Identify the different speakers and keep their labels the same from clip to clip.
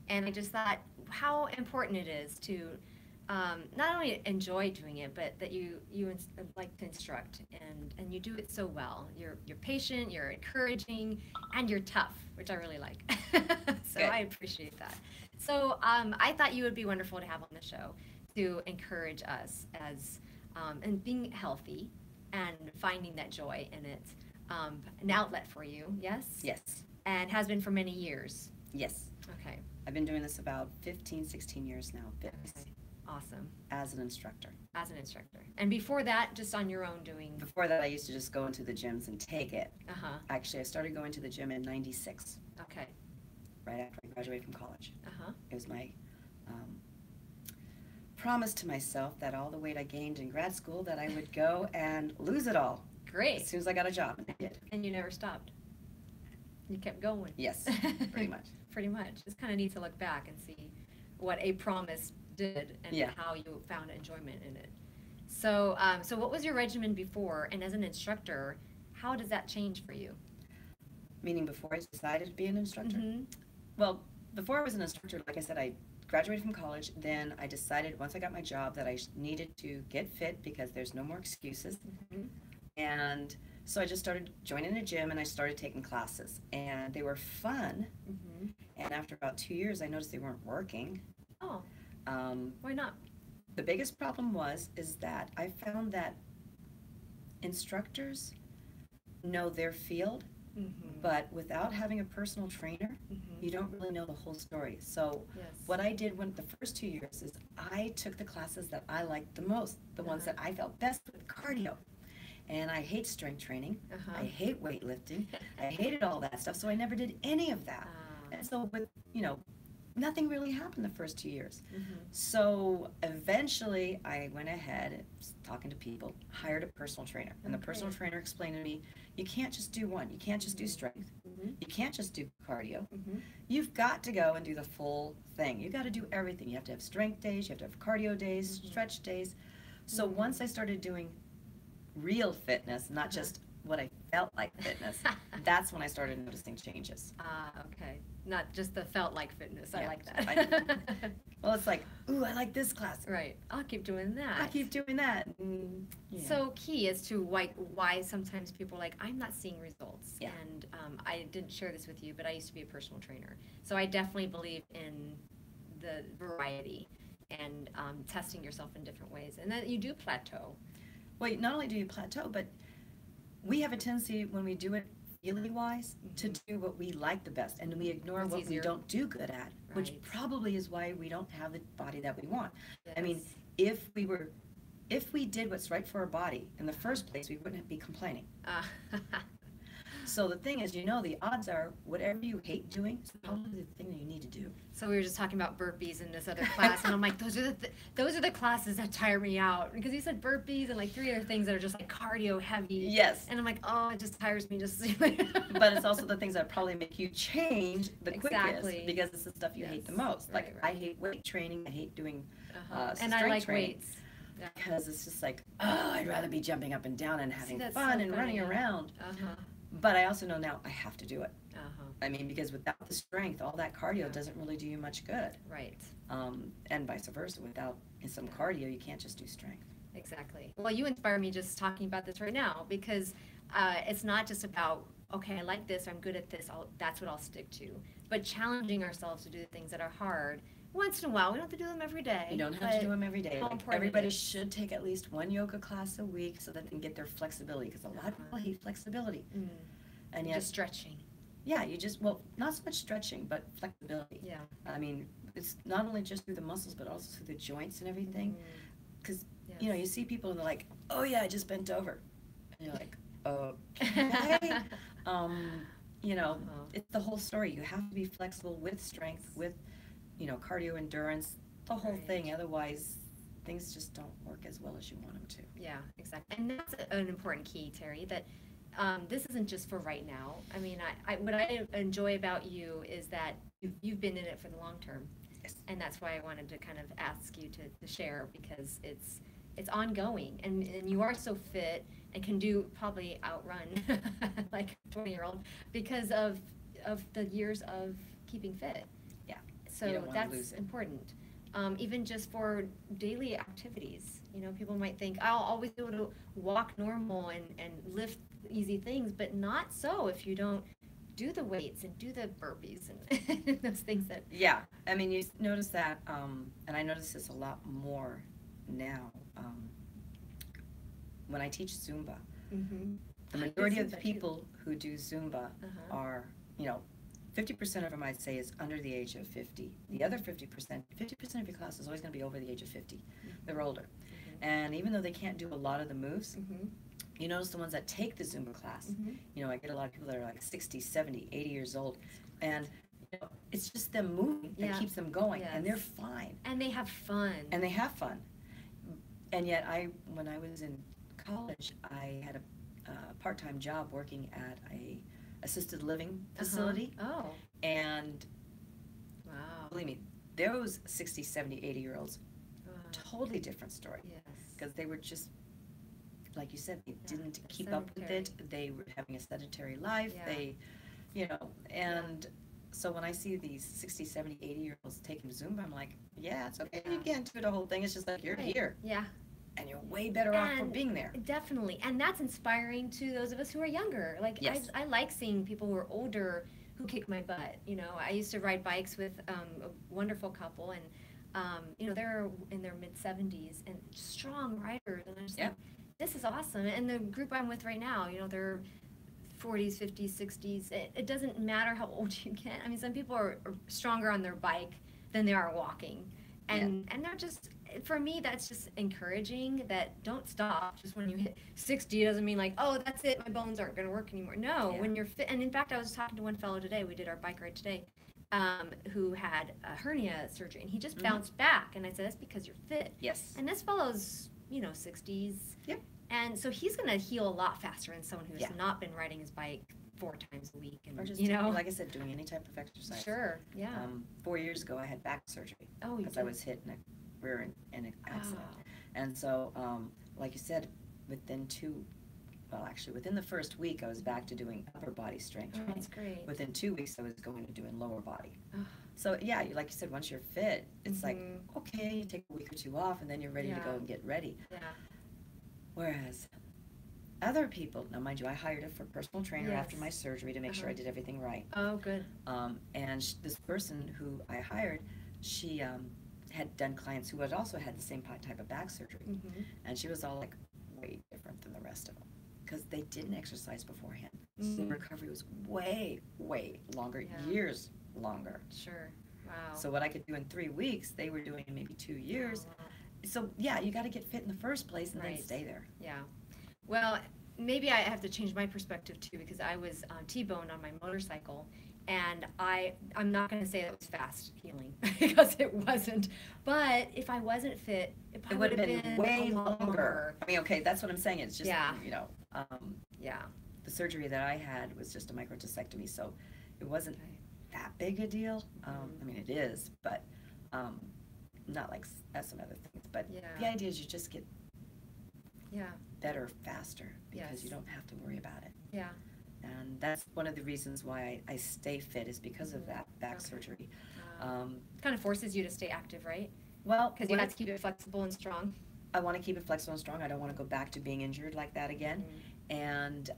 Speaker 1: And I just thought how important it is to not only enjoy doing it, but that like to instruct, and you do it so well. You're patient, you're encouraging, and you're tough, which I really like. So
Speaker 2: Good.
Speaker 1: I appreciate that. So I thought you would be wonderful to have on the show to encourage us as and being healthy and finding that joy in it. An outlet for you, yes,
Speaker 2: Yes.
Speaker 1: and has been for many years.
Speaker 2: Yes.
Speaker 1: Okay,
Speaker 2: I've been doing this about 15, 16 years now, fitness,
Speaker 1: okay, awesome.
Speaker 2: as an instructor.
Speaker 1: As an instructor. And before that, just on your own doing.
Speaker 2: Before that, I used to just go into the gyms and take it.
Speaker 1: Uh-huh.
Speaker 2: Actually, I started going to the gym in 96,
Speaker 1: Okay.
Speaker 2: right after I graduated from college.
Speaker 1: Uh-huh.
Speaker 2: It was my um, promise to myself that all the weight I gained in grad school, that I would go and lose it all as
Speaker 1: Great.
Speaker 2: soon as I got a job, and I did.
Speaker 1: And you never stopped. You kept going.
Speaker 2: Yes, pretty much.
Speaker 1: Pretty much. It's kind of neat to look back and see what a promise did and
Speaker 2: Yeah.
Speaker 1: how you found enjoyment in it. So, so what was your regimen before? And as an instructor, how does that change for you?
Speaker 2: Meaning before I decided to be an instructor?
Speaker 1: Mm-hmm.
Speaker 2: Well, before I was an instructor, like I said, I graduated from college. Then I decided once I got my job that I needed to get fit because there's no more excuses.
Speaker 1: Mm-hmm.
Speaker 2: And so I just started joining a gym and I started taking classes. And they were fun.
Speaker 1: Mm-hmm.
Speaker 2: And after about 2 years, I noticed they weren't working.
Speaker 1: Oh,
Speaker 2: Um,
Speaker 1: why not?
Speaker 2: the biggest problem is that I found that instructors know their field,
Speaker 1: Mm-hmm.
Speaker 2: but without having a personal trainer,
Speaker 1: Mm-hmm.
Speaker 2: you don't really know the whole story. So
Speaker 1: Yes.
Speaker 2: what I did when the first 2 years is I took the classes that I liked the most, the ones
Speaker 1: Uh-huh.
Speaker 2: that I felt best with, cardio. And I hate strength training.
Speaker 1: Uh-huh.
Speaker 2: I hate weightlifting. I hated all that stuff, so I never did any of that.
Speaker 1: Ah.
Speaker 2: And so with, nothing really happened the first 2 years.
Speaker 1: Mm-hmm.
Speaker 2: So eventually I went ahead, talking to people, hired a personal trainer. And the personal
Speaker 1: Okay.
Speaker 2: trainer explained to me, you can't just do one. You can't just do strength.
Speaker 1: Mm-hmm.
Speaker 2: You can't just do cardio.
Speaker 1: Mm-hmm.
Speaker 2: You've got to go and do the full thing. You've got to do everything. You have to have strength days, you have to have cardio days,
Speaker 1: Mhm.
Speaker 2: stretch days. So
Speaker 1: Mhm.
Speaker 2: once I started doing real fitness, not
Speaker 1: Uh-huh.
Speaker 2: just what I felt like fitness, that's when I started noticing changes.
Speaker 1: Ah, okay. Not just the felt like fitness. I
Speaker 2: Yeah,
Speaker 1: like
Speaker 2: so
Speaker 1: that.
Speaker 2: Well, it's like, ooh, I like this class.
Speaker 1: Right. I'll keep doing that.
Speaker 2: I keep doing that. And, yeah.
Speaker 1: So key as to why sometimes people are like, I'm not seeing results.
Speaker 2: Yeah.
Speaker 1: And I didn't share this with you, but I used to be a personal trainer. So I definitely believe in the variety and testing yourself in different ways. And then you do plateau.
Speaker 2: Well, not only do you plateau, but we have a tendency when we do it feeling-wise to do what we like the best, and we ignore
Speaker 1: It's
Speaker 2: what
Speaker 1: easier.
Speaker 2: we don't do good at, which
Speaker 1: Right.
Speaker 2: probably is why we don't have the body that we want. I mean,
Speaker 1: Yes.
Speaker 2: if we did what's right for our body in the first place, we wouldn't be complaining.
Speaker 1: Uh,
Speaker 2: So the thing is, the odds are whatever you hate doing is probably the thing that you need to do.
Speaker 1: so we were just talking about burpees in this other class, and I'm like, those are the classes that tire me out, because you said burpees and like 3 other things that are just like cardio heavy.
Speaker 2: Yes.
Speaker 1: And I'm like, oh, it just tires me just.
Speaker 2: But it's also the things that probably make you change the
Speaker 1: Exactly.
Speaker 2: quickest, because it's the stuff you hate the
Speaker 1: Yes.
Speaker 2: most. Like,
Speaker 1: Right, right.
Speaker 2: I hate weight training, I hate doing
Speaker 1: And I
Speaker 2: strength
Speaker 1: like
Speaker 2: training.
Speaker 1: weights. Yeah.
Speaker 2: Because it's just like, oh, I'd rather be jumping up and down and having
Speaker 1: that's
Speaker 2: fun
Speaker 1: so
Speaker 2: and
Speaker 1: funny,
Speaker 2: running
Speaker 1: yeah.
Speaker 2: around.
Speaker 1: Uh-huh.
Speaker 2: But I also know now I have to do it.
Speaker 1: Uh-huh.
Speaker 2: I mean, because without the strength, all that cardio
Speaker 1: Yeah.
Speaker 2: doesn't really do you much good.
Speaker 1: Right.
Speaker 2: And vice versa. Without some cardio, you can't just do strength.
Speaker 1: Exactly. Well, you inspire me just talking about this right now, because it's not just about, okay, I like this, I'm good at this, that's what I'll stick to. But challenging ourselves to do the things that are hard once in a while. We don't have to do them every day.
Speaker 2: You don't have to do them every day.
Speaker 1: how
Speaker 2: Like,
Speaker 1: important it
Speaker 2: everybody
Speaker 1: is.
Speaker 2: should take at least one yoga class a week so that they can get their flexibility. Because a lot of people hate flexibility.
Speaker 1: Mm.
Speaker 2: And yet,
Speaker 1: Just stretching.
Speaker 2: yeah, well, not so much stretching, but flexibility.
Speaker 1: Yeah.
Speaker 2: I mean, it's not only just through the muscles, but also through the joints and everything. Because,
Speaker 1: Yes.
Speaker 2: you see people and they're like, oh yeah, I just bent over. And you're like, okay. It's the whole story. You have to be flexible with strength, with, cardio endurance, the whole
Speaker 1: Right.
Speaker 2: thing. Otherwise, things just don't work as well as you want them to.
Speaker 1: Yeah, exactly. And that's an important key, Terry, that this isn't just for right now. I mean, what I enjoy about you is that you've been in it for the long term.
Speaker 2: Yes.
Speaker 1: And that's why I wanted to kind of ask you to share, because it's ongoing, and you are so fit and can probably outrun like a 20-year-old because of the years of keeping fit.
Speaker 2: Yeah.
Speaker 1: So
Speaker 2: you don't want to
Speaker 1: that's
Speaker 2: lose it.
Speaker 1: important. Even just for daily activities, you know, people might think I'll always be able to walk normal and lift easy things, but not so if you don't do the weights and do the burpees and those things that.
Speaker 2: Yeah, I mean, you notice that, and I notice this a lot more now, when I teach Zumba.
Speaker 1: Mm-hmm.
Speaker 2: The majority of the people who do Zumba are, you know, 50% of them I'd say is under the age of 50. The other 50% of your class is always going to be over the age of 50. They're older. And even though they can't do a lot of the moves, you notice the ones that take the Zumba class, you know, I get a lot of people that are like 60, 70, 80 years old. And you know, it's just them moving that keeps them going. And they're fine.
Speaker 1: And they have fun.
Speaker 2: And they have fun. And yet when I was in college, I had a part-time job working at a assisted living facility.
Speaker 1: Oh.
Speaker 2: And
Speaker 1: wow.
Speaker 2: Believe me, those 60, 70, 80-year-olds, totally different story.
Speaker 1: Yes.
Speaker 2: Because they were just, like you said, they didn't keep up with it. They were having a sedentary life. They, you know, and so when I see these 60, 70, 80-year-olds taking Zumba, I'm like, yeah, it's okay. You can't do the whole thing. It's just like you're here.
Speaker 1: Yeah.
Speaker 2: And you're way better off for being there.
Speaker 1: Definitely. And that's inspiring to those of us who are younger. Like, I like seeing people who are older who kick my butt. You know, I used to ride bikes with a wonderful couple, and, you know, they're in their mid-70s and strong riders. And I'm just like, this is awesome. And the group I'm with right now, you know, they're 40s, 50s, 60s. It doesn't matter how old you get. I mean, some people are stronger on their bike than they are walking. And they're just, for me, that's just encouraging that don't stop. Just when you hit 60 doesn't mean like, oh, that's it, my bones aren't going to work anymore. No, when you're fit. And in fact, I was talking to one fellow today, we did our bike ride today, who had a hernia surgery, and he just bounced back. And I said, that's because you're fit.
Speaker 2: Yes.
Speaker 1: And this fellow's, you know, 60s.
Speaker 2: Yep.
Speaker 1: And so he's going to heal a lot faster than someone who's not been riding his bike 4 times a week. And,
Speaker 2: or just,
Speaker 1: you know,
Speaker 2: like I said, doing any type of exercise.
Speaker 1: Sure, yeah.
Speaker 2: 4 years ago, I had back surgery.
Speaker 1: Oh,
Speaker 2: because I was hit in a rear in an accident. And so, like you said, within the first week, I was back to doing upper body strength training.
Speaker 1: That's great.
Speaker 2: Within 2 weeks, I was going to doing lower body. So yeah, like you said, once you're fit, it's like, okay, you take a week or 2 off, and then you're ready to go and get ready.
Speaker 1: Yeah.
Speaker 2: Whereas other people, now mind you, I hired a personal trainer after my surgery to make sure I did everything right.
Speaker 1: Oh, good.
Speaker 2: And this person who I hired, she had done clients who had also had the same type of back surgery. And she was all like way different than the rest of them because they didn't exercise beforehand. So the recovery was way, way longer, years longer.
Speaker 1: Sure. Wow.
Speaker 2: So what I could do in 3 weeks, they were doing in maybe 2 years.
Speaker 1: Wow.
Speaker 2: So yeah, you got to get fit in the first place and then stay there.
Speaker 1: Yeah. Well, maybe I have to change my perspective too, because I was T-boned on my motorcycle, and I'm not going to say that was fast healing because it wasn't. But if I wasn't fit, it probably would have been
Speaker 2: way longer. I mean, okay, that's what I'm saying. It's just you know, the surgery that I had was just a microdiscectomy, so it wasn't that big a deal. I mean, it is, but not like some other things. But the idea is you just get better faster because you don't have to worry about it.
Speaker 1: Yeah.
Speaker 2: And that's one of the reasons why I stay fit is because of that back surgery.
Speaker 1: Kind of forces you to stay active, right?
Speaker 2: Well,
Speaker 1: because you have to keep it flexible and strong.
Speaker 2: I want to keep it flexible and strong. I don't want to go back to being injured like that again. And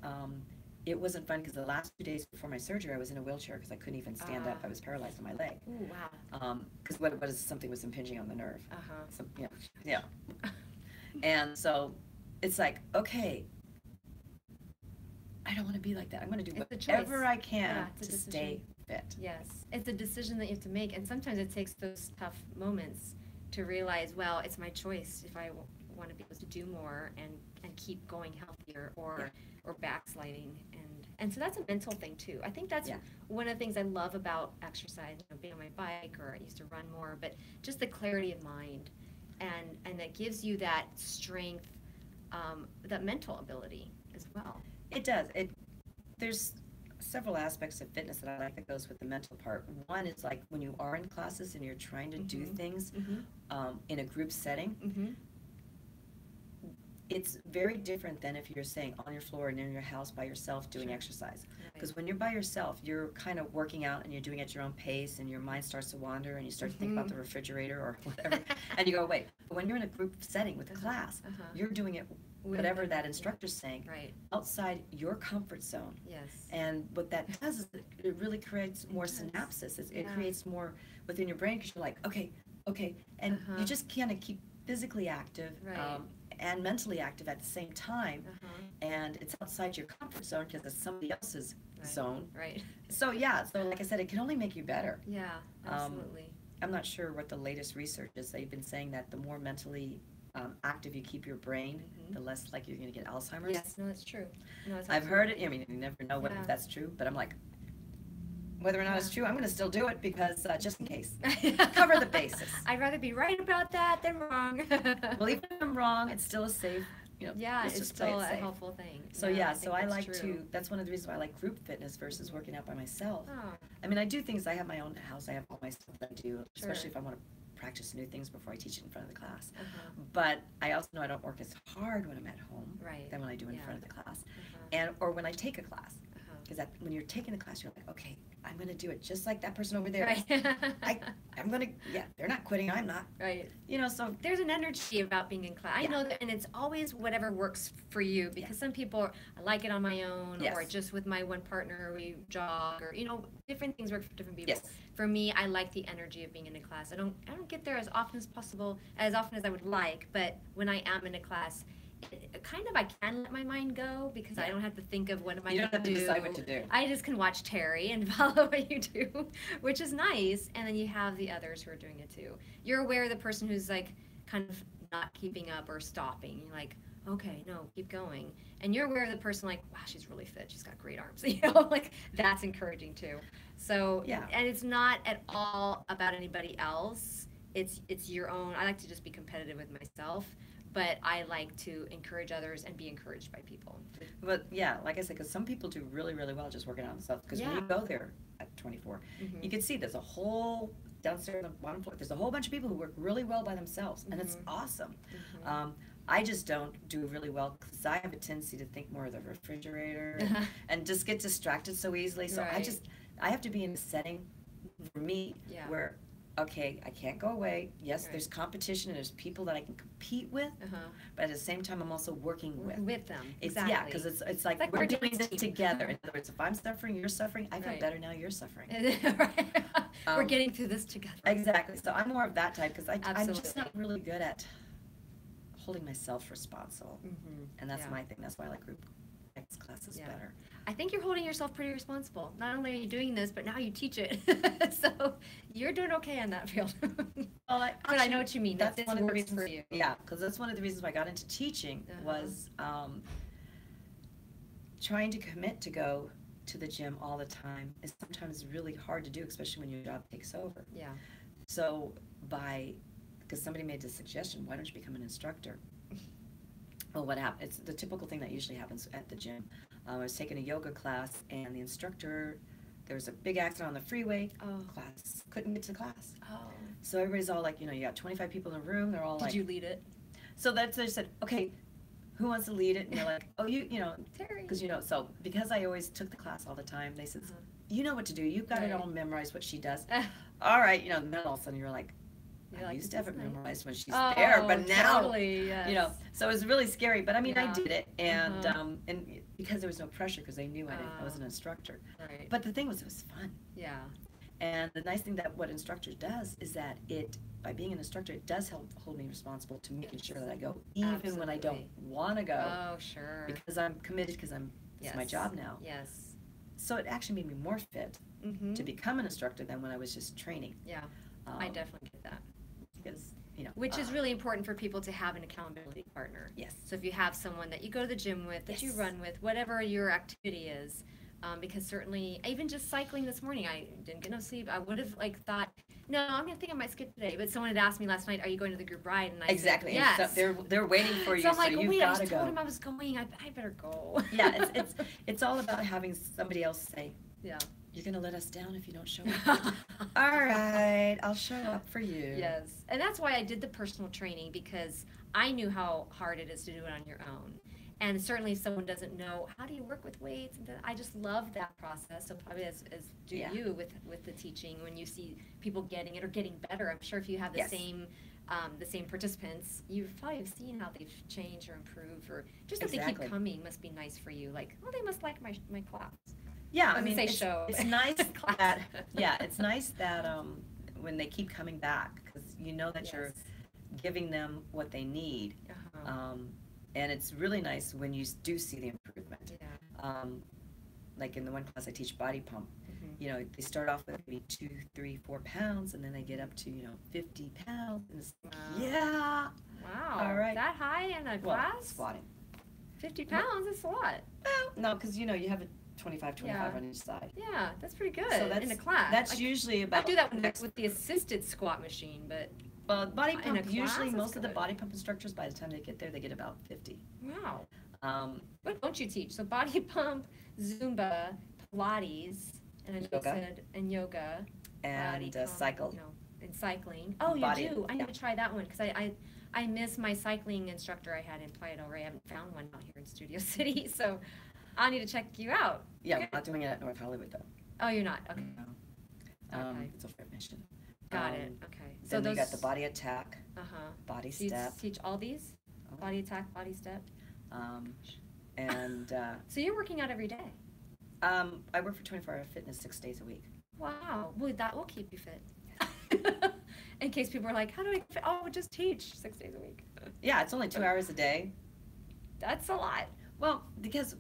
Speaker 2: it wasn't fun because the last 2 days before my surgery, I was in a wheelchair because I couldn't even stand up. I was paralyzed on my leg.
Speaker 1: Ooh, wow.
Speaker 2: Because something was impinging on the nerve. So, yeah. And so it's like, okay, I don't want to be like that. I'm going to do whatever I can to stay fit.
Speaker 1: Yes. It's a decision that you have to make. And sometimes it takes those tough moments to realize, well, it's my choice if I want to be able to do more and keep going healthier or backsliding. And so that's a mental thing too. I think that's one of the things I love about exercise, being on my bike, or I used to run more, but just the clarity of mind and that gives you that strength, that mental ability as well.
Speaker 2: It does. There's several aspects of fitness that I like that goes with the mental part. One is like when you are in classes and you're trying to do things in a group setting, it's very different than if you're saying on your floor and in your house by yourself doing exercise. Because when you're by yourself, you're kind of working out and you're doing it at your own pace, and your mind starts to wander and you start to think about the refrigerator or whatever, and you go away. But when you're in a group setting with a class, you're doing it whatever that instructor's saying outside your comfort zone.
Speaker 1: Yes.
Speaker 2: And what that does is it really creates more synapses. It creates more within your brain, because you're like, okay, and you just kind of keep physically active and mentally active at the same time, and it's outside your comfort zone because it's somebody else's zone.
Speaker 1: Right.
Speaker 2: So yeah, so like I said, it can only make you better.
Speaker 1: Yeah, absolutely.
Speaker 2: I'm not sure what the latest research is. They've been saying that the more mentally active you keep your brain, the less likely you're going to get Alzheimer's.
Speaker 1: Yes, no, that's true. No, it's
Speaker 2: I've heard it. I mean, you never know if that's true, but I'm like, whether or not it's true, I'm going to still do it because just in case. Cover the bases.
Speaker 1: I'd rather be right about that than wrong.
Speaker 2: Well, even if I'm wrong, it's still a safe,
Speaker 1: it's still a helpful thing.
Speaker 2: So so I like that's one of the reasons why I like group fitness versus working out by myself.
Speaker 1: Oh.
Speaker 2: I mean, I do things, I have my own house, I have all my stuff that I do, especially if I want to practice new things before I teach it in front of the class. But I also know I don't work as hard when I'm at home than when I do in front of the class, or when I take a class. Because when you're taking the class, you're like, okay, I'm going to do it just like that person over there. I'm going to, they're not quitting, I'm not.
Speaker 1: Right.
Speaker 2: So
Speaker 1: there's an energy about being in class. I know that, and it's always whatever works for you, because some people, I like it on my own, or just with my one partner, we jog, or, different things work for different people. For me, I like the energy of being in a class. I don't get there as often as possible, as often as I would like, but when I am in a class, I can let my mind go, because I don't have to think of what am I going to do.
Speaker 2: You don't have to decide what to do.
Speaker 1: I just can watch Terri and follow what you do, which is nice. And then you have the others who are doing it too. You're aware of the person who's like kind of not keeping up or stopping. You're like, okay, no, keep going. And you're aware of the person like, wow, she's really fit. She's got great arms. Like that's encouraging too. So, and it's not at all about anybody else. It's your own. I like to just be competitive with myself. But I like to encourage others and be encouraged by people.
Speaker 2: But like I said, because some people do really, really well just working on themselves. Because when you go there at 24, you can see there's a whole, downstairs on the bottom floor, there's a whole bunch of people who work really well by themselves. And it's awesome. I just don't do really well because I have a tendency to think more of the refrigerator and just get distracted so easily. So I have to be in a setting for me where, okay, I can't go away. Yes, there's competition and there's people that I can compete with, but at the same time, I'm also working with
Speaker 1: them.
Speaker 2: Exactly. Yeah, because it's like we're doing this together. In other words, if I'm suffering, you're suffering. I feel better now. You're suffering.
Speaker 1: We're getting through this together.
Speaker 2: Exactly. So I'm more of that type because I'm just not really good at holding myself responsible, and that's my thing. That's why I like group classes better.
Speaker 1: I think you're holding yourself pretty responsible. Not only are you doing this, but now you teach it. So you're doing okay in that field.
Speaker 2: Well,
Speaker 1: but I know what you mean.
Speaker 2: That's one of the reasons
Speaker 1: for you.
Speaker 2: Yeah, because that's one of the reasons why I got into teaching was trying to commit to go to the gym all the time is sometimes really hard to do, especially when your job takes over.
Speaker 1: Yeah.
Speaker 2: So because somebody made the suggestion, why don't you become an instructor? Well, what happened? It's the typical thing that usually happens at the gym. I was taking a yoga class, and the instructor, there was a big accident on the freeway. Class couldn't get to class. So everybody's all like, you got 25 people in a room. They're all like,
Speaker 1: did you lead it?
Speaker 2: So they said, okay, who wants to lead it? And they're like, oh,
Speaker 1: Terri.
Speaker 2: Because so because I always took the class all the time, they said, you know what to do. You've got it all memorized what she does. All right, and then all of a sudden you're like, I used to have it memorized when she's there, but now, so it was really scary. But I mean, I did it, and because there was no pressure, because they knew I was an instructor.
Speaker 1: Right.
Speaker 2: But the thing was, it was fun.
Speaker 1: Yeah.
Speaker 2: And the nice thing that what instructor does is that by being an instructor, it does help hold me responsible to making sure that I go, even when I don't want to go.
Speaker 1: Oh, sure.
Speaker 2: Because I'm committed, because it's my job now.
Speaker 1: Yes.
Speaker 2: So it actually made me more fit to become an instructor than when I was just training.
Speaker 1: Yeah, I definitely get that.
Speaker 2: Because,
Speaker 1: which is really important for people to have an accountability partner.
Speaker 2: Yes.
Speaker 1: So if you have someone that you go to the gym with, that you run with, whatever your activity is, because certainly, even just cycling this morning, I didn't get no sleep. I would have thought, no, I'm gonna think I might skip today. But someone had asked me last night, "Are you going to the group ride?" And I said, yes.
Speaker 2: So they're waiting for you.
Speaker 1: So I'm like,
Speaker 2: you've
Speaker 1: wait,
Speaker 2: got
Speaker 1: I
Speaker 2: to go.
Speaker 1: told him I was going. I better go.
Speaker 2: Yeah, it's all about having somebody else say,
Speaker 1: yeah,
Speaker 2: you're gonna let us down if you don't show up. All right, I'll show up for you.
Speaker 1: Yes, and that's why I did the personal training, because I knew how hard it is to do it on your own. And certainly if someone doesn't know, how do you work with weights? And I just love that process. So probably as do you with the teaching, when you see people getting it or getting better. I'm sure if you have the same participants, you've probably seen how they've changed or improved, or just that they keep coming must be nice for you. Like, oh, they must like my class.
Speaker 2: Yeah, I mean,
Speaker 1: it's
Speaker 2: nice that, it's nice that when they keep coming back, because you know that you're giving them what they need. And it's really nice when you do see the improvement. Like in the one class I teach, body pump, you know, they start off with maybe 2, 3, 4 pounds, and then they get up to, 50 pounds. And it's
Speaker 1: Wow.
Speaker 2: All right.
Speaker 1: That high in a class?
Speaker 2: Squatting.
Speaker 1: 50 pounds, that's a lot.
Speaker 2: Well, no, because, you have a 25 on each side.
Speaker 1: Yeah, that's pretty good
Speaker 2: so
Speaker 1: in a class.
Speaker 2: That's usually about...
Speaker 1: I do that with the assisted squat machine, but...
Speaker 2: Well, body pump, usually most of the body pump instructors, by the time they get there, they get about 50.
Speaker 1: Wow. What don't you teach? So body pump, Zumba, Pilates, and yoga.
Speaker 2: And cycle.
Speaker 1: No, and cycling. Oh, you do? I need to try that one, because I miss my cycling instructor I had in Playa del Rey. I haven't found one out here in Studio City, so I need to check you out.
Speaker 2: Yeah, we're not doing it at North Hollywood, though.
Speaker 1: Oh, you're not? Okay.
Speaker 2: No. It's a fair mission.
Speaker 1: Got it. Okay.
Speaker 2: So then you got the body attack, body
Speaker 1: step.
Speaker 2: step.
Speaker 1: You teach all these? Body attack, body step?
Speaker 2: And
Speaker 1: so you're working out every day?
Speaker 2: I work for 24 Hour Fitness 6 days a week.
Speaker 1: Wow. Well, that will keep you fit. In case people are like, how do I fit? Oh, just teach 6 days a week.
Speaker 2: Yeah, it's only 2 hours a day.
Speaker 1: That's a lot.
Speaker 2: Well, because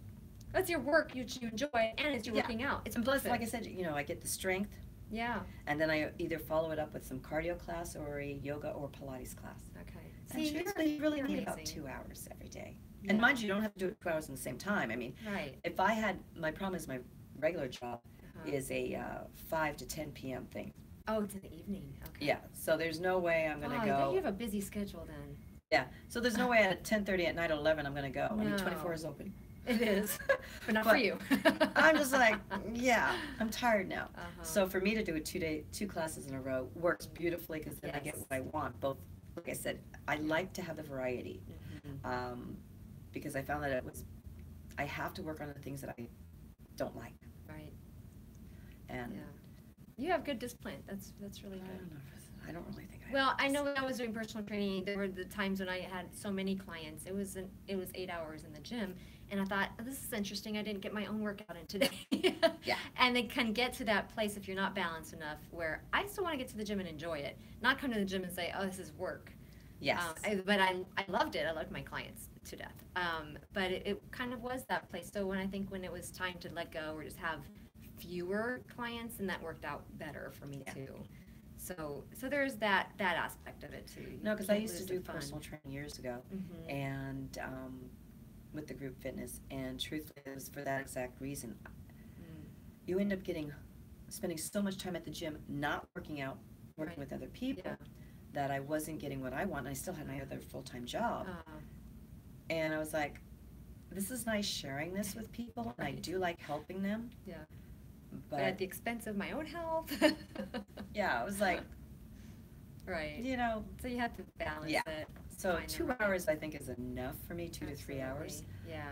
Speaker 1: that's your work you enjoy, and it's your working out.
Speaker 2: And plus, like I said, I get the strength.
Speaker 1: Yeah.
Speaker 2: And then I either follow it up with some cardio class or a yoga or Pilates class.
Speaker 1: Okay.
Speaker 2: See, you really need about 2 hours every day. Yeah. And mind you, don't have to do it 2 hours in the same time. I mean, if I had, my problem is my regular job is a 5 to 10 p.m. thing.
Speaker 1: Oh, it's in the evening. Okay.
Speaker 2: Yeah. So there's no way I'm going to go.
Speaker 1: You have a busy schedule then.
Speaker 2: Yeah. So there's no way at 10:30 at night or 11 I'm going to go. No. I mean, 24 is open.
Speaker 1: It is, but not for you.
Speaker 2: I'm just like, I'm tired now. So for me to do 2 classes in a row works beautifully, because then I get what I want. Both, like I said, I like to have the variety, because I found that I have to work on the things that I don't like.
Speaker 1: Right.
Speaker 2: And
Speaker 1: you have good discipline. That's really good.
Speaker 2: I don't really think
Speaker 1: I know when I was doing personal training, there were the times when I had so many clients. It was 8 hours in the gym. And I thought, oh, this is interesting. I didn't get my own workout in today. And they can get to that place if you're not balanced enough, where I still want to get to the gym and enjoy it, not come to the gym and say, oh, this is work.
Speaker 2: Yes.
Speaker 1: But I loved it. I loved my clients to death. But it kind of was that place. So when it was time to let go or just have fewer clients, and that worked out better for me too. So there's that aspect of it too.
Speaker 2: No, because I used to do personal training years ago, and with the group fitness, and truthfully it was for that exact reason. You end up spending so much time at the gym not working out, working with other people, that I wasn't getting what I want, and I still had my other full-time job. And I was like, this is nice sharing this with people, and I do like helping them.
Speaker 1: Yeah. But at the expense of my own health.
Speaker 2: I was like,
Speaker 1: right.
Speaker 2: So
Speaker 1: you have to balance it.
Speaker 2: So 2 hours, I think, is enough for me, 2 to 3 hours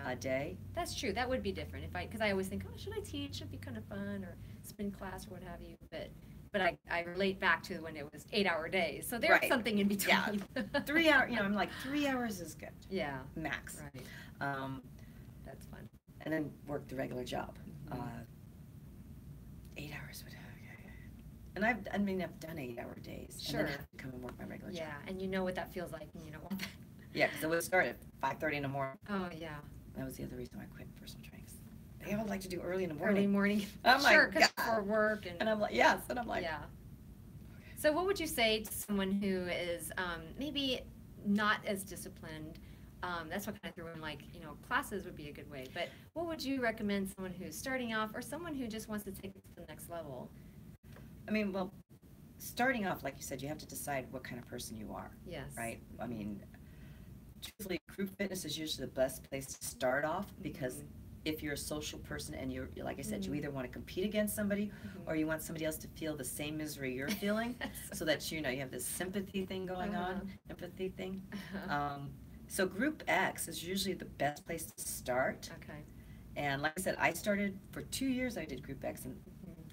Speaker 2: a day.
Speaker 1: That's true. That would be different because I always think, oh, should I teach? It'd be kind of fun, or spin class, or what have you. But I relate back to when it was 8-hour days. So there's something in between.
Speaker 2: 3 hours. I'm like 3 hours is good.
Speaker 1: Yeah.
Speaker 2: Max.
Speaker 1: Right. That's fun.
Speaker 2: And then work the regular job. 8 hours would. And I've done 8-hour days.
Speaker 1: Sure.
Speaker 2: And then have to come and work my regular job.
Speaker 1: Yeah, and you know what that feels like, and you don't want that.
Speaker 2: Yeah, because it would start at 5:30 in the morning.
Speaker 1: Oh, yeah.
Speaker 2: That was the other reason I quit personal training. They all like to do early in the morning.
Speaker 1: Early morning.
Speaker 2: I'm
Speaker 1: sure, because for work.
Speaker 2: And I'm like, yes. And I'm like,
Speaker 1: yeah. So what would you say to someone who is maybe not as disciplined? That's what kind of threw in, classes would be a good way. But what would you recommend someone who's starting off, or someone who just wants to take it to the next level?
Speaker 2: I mean, well, starting off, like you said, you have to decide what kind of person you are.
Speaker 1: Yes.
Speaker 2: Right? I mean, truthfully, group fitness is usually the best place to start off, because if you're a social person and you're, like I said, you either want to compete against somebody or you want somebody else to feel the same misery you're feeling, so that you have this sympathy thing going on, empathy thing. So group X is usually the best place to start.
Speaker 1: Okay.
Speaker 2: And like I said, I started for 2 years. I did group X, and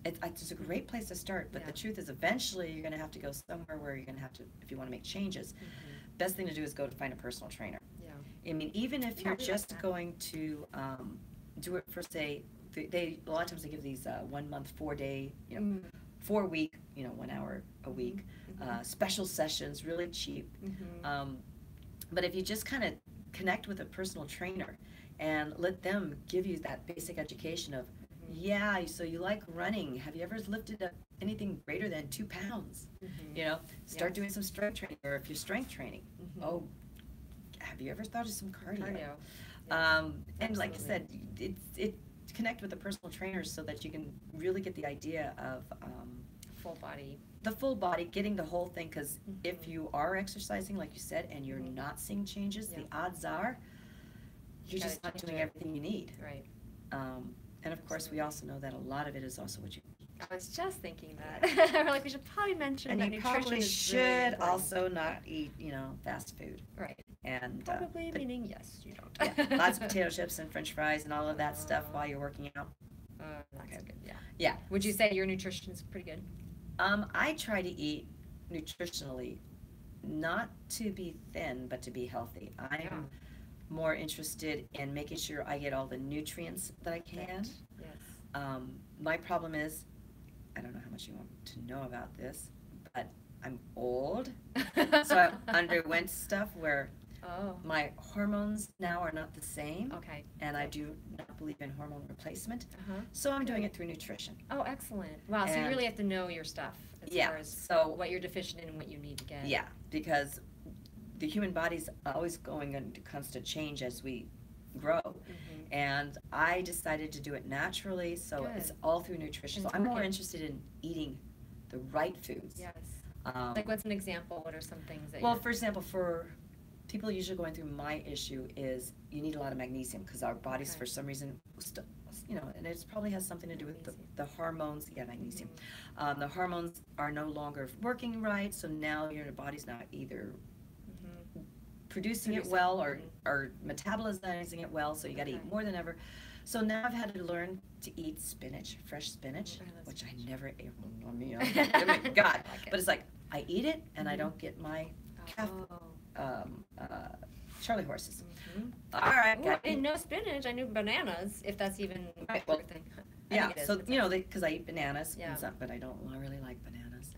Speaker 2: it's a great place to start. But the truth is, eventually, you're going to have to go somewhere where you're going to have to, if you want to make changes. Best thing to do is go to find a personal trainer. I mean, even if you're just going to do it for, say, a lot of times they give these 1 month, 4 day, 4 week, 1 hour a week, special sessions, really cheap. But if you just kind of connect with a personal trainer and let them give you that basic education of, so you like running. Have you ever lifted up anything greater than 2 pounds? Start doing some strength training, or if you're strength training, have you ever thought of some cardio? And like I said, it connect with a personal trainer so that you can really get the idea of
Speaker 1: full body.
Speaker 2: The full body, getting the whole thing, because if you are exercising, like you said, and you're not seeing changes, the odds are you're just not doing everything you need.
Speaker 1: Right.
Speaker 2: And of course, we also know that a lot of it is also what you eat.
Speaker 1: I was just thinking that. We're like, we should probably mention that
Speaker 2: you
Speaker 1: nutrition
Speaker 2: probably
Speaker 1: is
Speaker 2: should
Speaker 1: really
Speaker 2: also not eat, fast food.
Speaker 1: Right.
Speaker 2: And
Speaker 1: probably meaning yes, you don't.
Speaker 2: Lots of potato chips and French fries and all of that stuff while you're working out.
Speaker 1: That's good. Yeah.
Speaker 2: Yeah.
Speaker 1: Would you say your nutrition is pretty good?
Speaker 2: I try to eat nutritionally, not to be thin, but to be healthy. I'm more interested in making sure I get all the nutrients that I can.
Speaker 1: Yes.
Speaker 2: My problem is, I don't know how much you want to know about this, but I'm old, so I underwent stuff where my hormones now are not the same.
Speaker 1: Okay.
Speaker 2: And I do not believe in hormone replacement. So I'm doing it through nutrition.
Speaker 1: Oh, excellent. Wow, so you really have to know your stuff as far as what you're deficient in and what you need to get.
Speaker 2: Yeah, because the human body's always going into constant change as we grow. And I decided to do it naturally, so it's all through nutrition. So I'm more interested in eating the right foods.
Speaker 1: Yes. Like what's an example? What are some things that
Speaker 2: for example, for people usually going through my issue is you need a lot of magnesium because our bodies for some reason, and it probably has something to do with the hormones. Yeah, magnesium. The hormones are no longer working right, so now your body's not either producing it well or metabolizing it well, so you got to eat more than ever. So now I've had to learn to eat spinach, fresh spinach, which I never ate. Oh my God. But it's like I eat it and I don't get my Charlie horses. All right.
Speaker 1: Ooh, I didn't know spinach. I knew bananas, if that's even a thing.
Speaker 2: So because I eat bananas, but I don't really like bananas.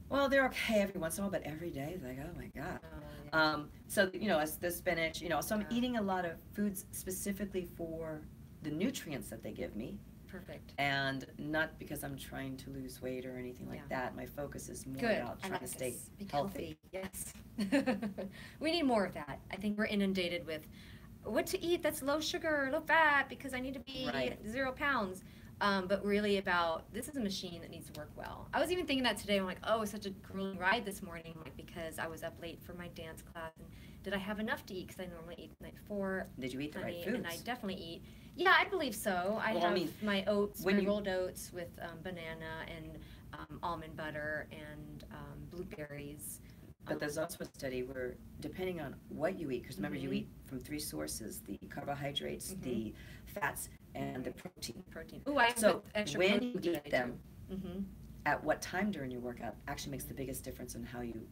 Speaker 2: Well, they're okay every once in a while, but every day it's like, oh my God. So as the spinach, so I'm eating a lot of foods specifically for the nutrients that they give me.
Speaker 1: Perfect.
Speaker 2: And not because I'm trying to lose weight or anything like that. My focus is more about trying to stay healthy.
Speaker 1: Yes. We need more of that. I think we're inundated with what to eat that's low sugar, low fat, because I need to be 0 pounds. But really about, this is a machine that needs to work well. I was even thinking that today. I'm like, oh, it was such a grueling ride this morning, because I was up late for my dance class. And did I have enough to eat? Because I normally eat the night before.
Speaker 2: Did you eat the right foods?
Speaker 1: And I definitely eat. Yeah, I believe so. I have my oats, my rolled oats with banana and almond butter and blueberries.
Speaker 2: But there's also a study where, depending on what you eat, because remember you eat from 3 sources: the carbohydrates, the fats, and the protein.
Speaker 1: Ooh, I
Speaker 2: so when you eat them, at what time during your workout actually makes the biggest difference in how you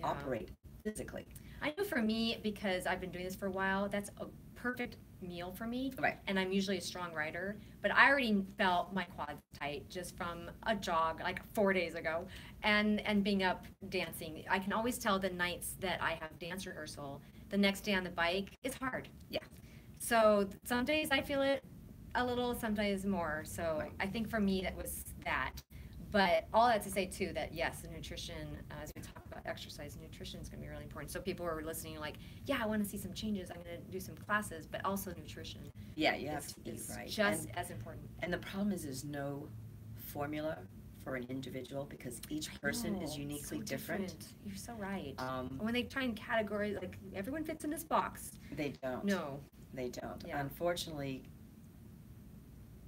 Speaker 2: operate physically.
Speaker 1: I know for me, because I've been doing this for a while, that's a perfect meal for me.
Speaker 2: Right.
Speaker 1: And I'm usually a strong rider, but I already felt my quads tight just from a jog like 4 days ago and being up dancing. I can always tell the nights that I have dance rehearsal, the next day on the bike is hard.
Speaker 2: Yeah.
Speaker 1: So some days I feel it a little, some days more. So I think for me that was that. But all that to say too that yes, the nutrition, as we talk about exercise, nutrition is going to be really important. So people who are listening are like, yeah, I want to see some changes. I'm going to do some classes, but also nutrition.
Speaker 2: Yeah, you have to eat right.
Speaker 1: Just as important.
Speaker 2: And the problem is there's no formula for an individual because each person is uniquely different.
Speaker 1: You're so right. When they try and categorize, like everyone fits in this box.
Speaker 2: They don't.
Speaker 1: No.
Speaker 2: They don't.
Speaker 1: Yeah.
Speaker 2: Unfortunately,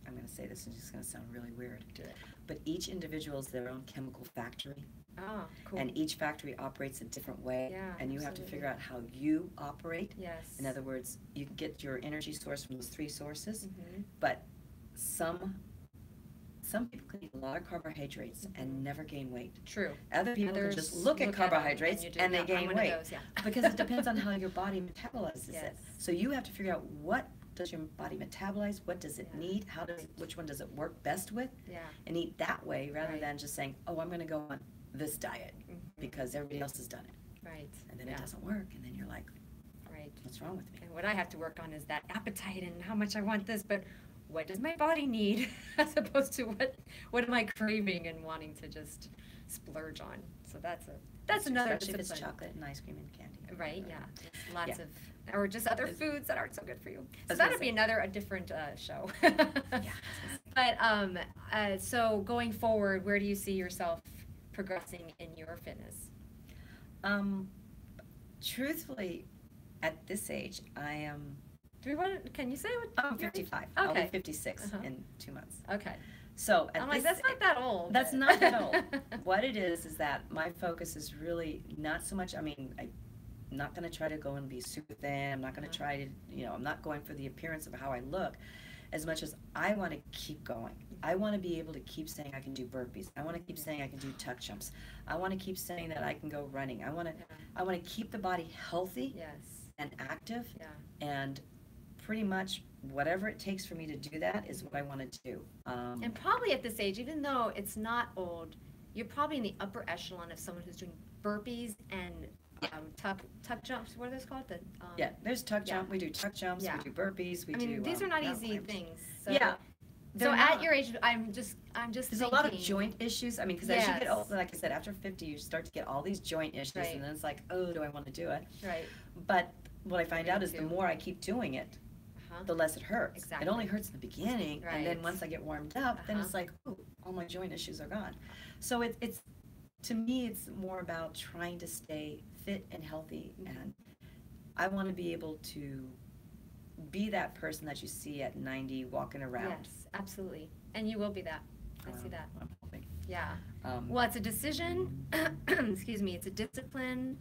Speaker 2: I'm going to say this and it's going to sound really weird.
Speaker 1: Do it.
Speaker 2: But each individual is their own chemical factory.
Speaker 1: Oh, cool.
Speaker 2: And each factory operates a different way.
Speaker 1: Yeah,
Speaker 2: and you have to figure out how you operate.
Speaker 1: Yes.
Speaker 2: In other words, you can get your energy source from those three sources,
Speaker 1: Mm-hmm.
Speaker 2: but some people can eat a lot of carbohydrates and never gain weight.
Speaker 1: True.
Speaker 2: Other people
Speaker 1: Others
Speaker 2: can just look at carbohydrates and they gain weight.
Speaker 1: Those, yeah.
Speaker 2: Because it depends on how your body metabolizes
Speaker 1: Yes.
Speaker 2: it. So you have to figure out, what does your body metabolize? What does it
Speaker 1: Yeah.
Speaker 2: need? Which one does it work best with?
Speaker 1: Yeah.
Speaker 2: And eat that way rather
Speaker 1: Right.
Speaker 2: than just saying, oh, I'm going to go on this diet
Speaker 1: Mhm.
Speaker 2: because everybody else has done it.
Speaker 1: Right.
Speaker 2: And then
Speaker 1: Yeah.
Speaker 2: it doesn't work. And then you're like,
Speaker 1: Right.
Speaker 2: what's wrong with me?
Speaker 1: And what I have to work on is that appetite and how much I want this, but what does my body need as opposed to what am I craving and wanting to just splurge on? So that's another
Speaker 2: Especially if it's
Speaker 1: discipline.
Speaker 2: chocolate and ice cream and candy.
Speaker 1: Right, yeah. Lots
Speaker 2: Yeah.
Speaker 1: of, or just other
Speaker 2: It's-
Speaker 1: foods that aren't so good for you.
Speaker 2: I
Speaker 1: So
Speaker 2: was gonna
Speaker 1: that'd be
Speaker 2: say-
Speaker 1: a different show.
Speaker 2: Yeah.
Speaker 1: But, so going forward, where do you see yourself progressing in your fitness?
Speaker 2: Truthfully, at this age, I am.
Speaker 1: Can you say what?
Speaker 2: I'm 55. I'll be
Speaker 1: Okay.
Speaker 2: 56
Speaker 1: Uh-huh.
Speaker 2: in 2 months.
Speaker 1: Okay.
Speaker 2: So at
Speaker 1: I'm like,
Speaker 2: this
Speaker 1: that's not that old.
Speaker 2: That's
Speaker 1: but-
Speaker 2: not that old. What it is that my focus is really not so much, I'm not going to try to go and be super thin. I'm not going to try to, I'm not going for the appearance of how I look as much as I want to keep going. I want to be able to keep saying I can do burpees. I want to keep saying I can do tuck jumps. I want to keep saying that I can go running. I want to keep the body healthy
Speaker 1: Yes.
Speaker 2: and active,
Speaker 1: Yeah.
Speaker 2: and pretty much whatever it takes for me to do that is what I want to do.
Speaker 1: And probably at this age, even though it's not old, you're probably in the upper echelon of someone who's doing burpees and tuck jumps. What are those called?
Speaker 2: Yeah, there's tuck
Speaker 1: yeah.
Speaker 2: jump. We do tuck jumps.
Speaker 1: Yeah.
Speaker 2: We do burpees. We
Speaker 1: I mean,
Speaker 2: do.
Speaker 1: these are not
Speaker 2: mountain
Speaker 1: easy
Speaker 2: climbs.
Speaker 1: things. So,
Speaker 2: Yeah,
Speaker 1: So
Speaker 2: they're
Speaker 1: at
Speaker 2: not.
Speaker 1: your age, I'm just
Speaker 2: There's a lot of
Speaker 1: thinking-
Speaker 2: joint issues. I mean, because as you get
Speaker 1: Yes.
Speaker 2: older, like I said, after 50, you start to get all these joint issues,
Speaker 1: Right.
Speaker 2: and then it's like, oh, do I want to do it?
Speaker 1: Right.
Speaker 2: But what I find
Speaker 1: Me
Speaker 2: out is the
Speaker 1: too.
Speaker 2: more I keep doing it,
Speaker 1: Uh-huh.
Speaker 2: the less it hurts.
Speaker 1: Exactly.
Speaker 2: It only hurts in the beginning, and then
Speaker 1: Right.
Speaker 2: once I get warmed up, then
Speaker 1: Uh-huh.
Speaker 2: it's like, oh, all my joint issues are gone. So it's to me, it's more about trying to stay fit and healthy,
Speaker 1: Mhm.
Speaker 2: and I want to be able to be that person that you see at 90 walking around.
Speaker 1: Yes, absolutely. And you will be that. I see that.
Speaker 2: I'm hoping.
Speaker 1: Yeah.
Speaker 2: Um,
Speaker 1: Well, it's a decision. Excuse me. It's a discipline.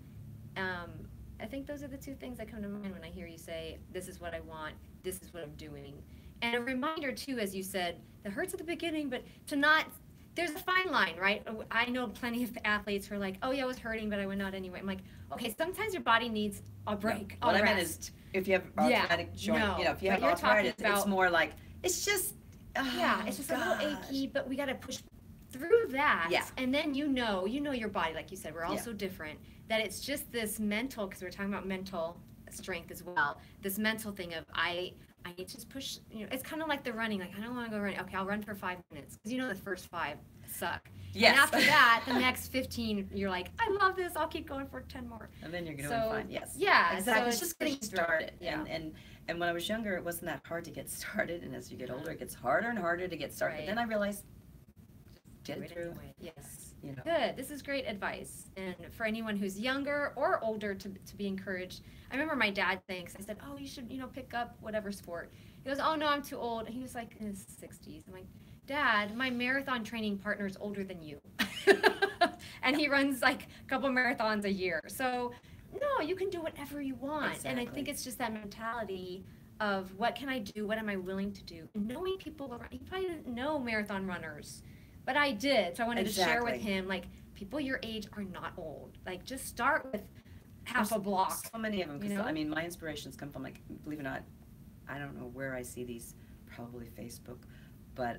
Speaker 1: I think those are the two things that come to mind when I hear you say, this is what I want, this is what I'm doing. And a reminder, too, as you said, that hurts at the beginning, but to not, there's a fine line, right? I know plenty of athletes who are like, oh, yeah, it was hurting, but I went out anyway. I'm like, okay, sometimes your body needs a break,
Speaker 2: What
Speaker 1: a
Speaker 2: I meant
Speaker 1: rest.
Speaker 2: is, if you have
Speaker 1: Yeah,
Speaker 2: arthritic joint,
Speaker 1: no,
Speaker 2: if you
Speaker 1: but
Speaker 2: have
Speaker 1: you're talking
Speaker 2: arthritis, it's
Speaker 1: about-
Speaker 2: more like, it's just,
Speaker 1: Yeah, it's just a little
Speaker 2: gosh.
Speaker 1: achy, but we got to push through that.
Speaker 2: Yeah.
Speaker 1: And then you know your body, like you said, we're all
Speaker 2: Yeah.
Speaker 1: so different, that it's just this mental, because we're talking about mental strength as well, this mental thing of I need to just push, it's kind of like the running, like I don't want to go running. Okay, I'll run for 5 minutes, because the first 5 suck.
Speaker 2: Yes.
Speaker 1: And after that, the next 15, you're like, I love this, I'll keep going for 10 more.
Speaker 2: And then you're doing
Speaker 1: So,
Speaker 2: fine, yes.
Speaker 1: yeah,
Speaker 2: Exactly,
Speaker 1: so
Speaker 2: it's just getting
Speaker 1: pushing through it.
Speaker 2: started.
Speaker 1: Yeah.
Speaker 2: And when I was younger, it wasn't that hard to get started, and as you get older, it gets harder and harder to get started. But
Speaker 1: Right.
Speaker 2: then I realized, get
Speaker 1: Do
Speaker 2: it
Speaker 1: it
Speaker 2: through.
Speaker 1: anyway. Yes.
Speaker 2: Good.
Speaker 1: This is great advice. And for anyone who's younger or older to be encouraged. I remember my dad saying, 'cause I said, oh, you should, pick up whatever sport. He goes, oh, no, I'm too old. And he was like in his 60s. I'm like, Dad, my marathon training partner is older than you. And he runs like a couple marathons a year. So, no, you can do whatever you want. And I think
Speaker 2: Exactly.
Speaker 1: it's just that mentality of what can I do? What am I willing to do? And knowing people around, he probably didn't know marathon runners, but I did. So I wanted to share with
Speaker 2: Exactly.
Speaker 1: him, like, people your age are not old. Like, just start with half a block.
Speaker 2: So many of them, because
Speaker 1: you know?
Speaker 2: I mean, my inspirations come from, like, believe it or not, I don't know where I see these, probably Facebook, but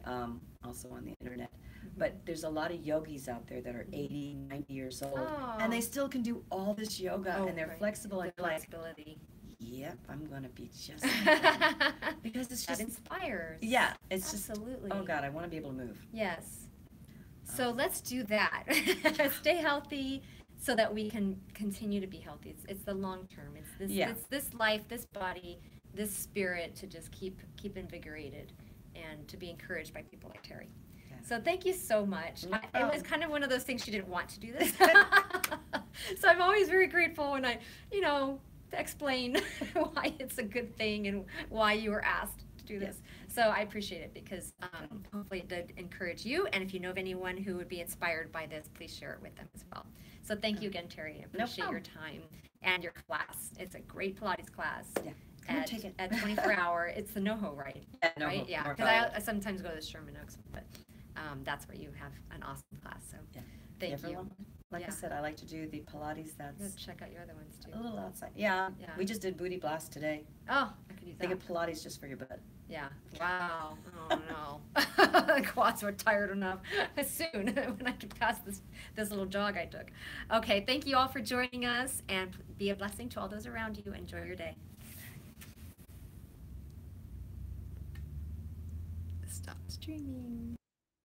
Speaker 2: also on the internet. But there's a lot of yogis out there that are 80, 90 years old,
Speaker 1: Oh.
Speaker 2: and they still can do all this yoga,
Speaker 1: Oh,
Speaker 2: and they're
Speaker 1: right.
Speaker 2: flexible, and
Speaker 1: The
Speaker 2: you're like,
Speaker 1: flexibility.
Speaker 2: yep, I'm gonna be just like that. Because it's
Speaker 1: That
Speaker 2: just,
Speaker 1: inspires.
Speaker 2: yeah, it's just,
Speaker 1: Absolutely.
Speaker 2: oh God, I wanna be able to move.
Speaker 1: Yes. So let's do that. Stay healthy so that we can continue to be healthy. It's the long term. It's this life, this body, this spirit to just keep invigorated and to be encouraged by people like Terri.
Speaker 2: Yeah.
Speaker 1: So thank you so much.
Speaker 2: No
Speaker 1: It was
Speaker 2: problem.
Speaker 1: kind of one of those things she didn't want to do this. So I'm always very grateful when explain why it's a good thing and why you were asked to do this. So I appreciate it because hopefully it did encourage you. And if you know of anyone who would be inspired by this, please share it with them as well. So thank you again, Terri. I appreciate your time and your class. It's a great Pilates class.
Speaker 2: Yeah.
Speaker 1: At 24-hour. It's the NoHo, right?
Speaker 2: Yeah, NoHo.
Speaker 1: Right? Yeah. Because I sometimes go to the Sherman Oaks, but that's where you have an awesome class. So thank you.
Speaker 2: Like I said, I like to do the Pilates. That's
Speaker 1: check out your other ones too.
Speaker 2: A little outside. Yeah. We just did booty blast today.
Speaker 1: Oh, I could use that.
Speaker 2: They get Pilates just for your butt.
Speaker 1: Yeah. Wow. Oh no. The quads were tired enough soon when I could pass this little jog I took. Okay. Thank you all for joining us, and be a blessing to all those around you. Enjoy your day. Stop streaming.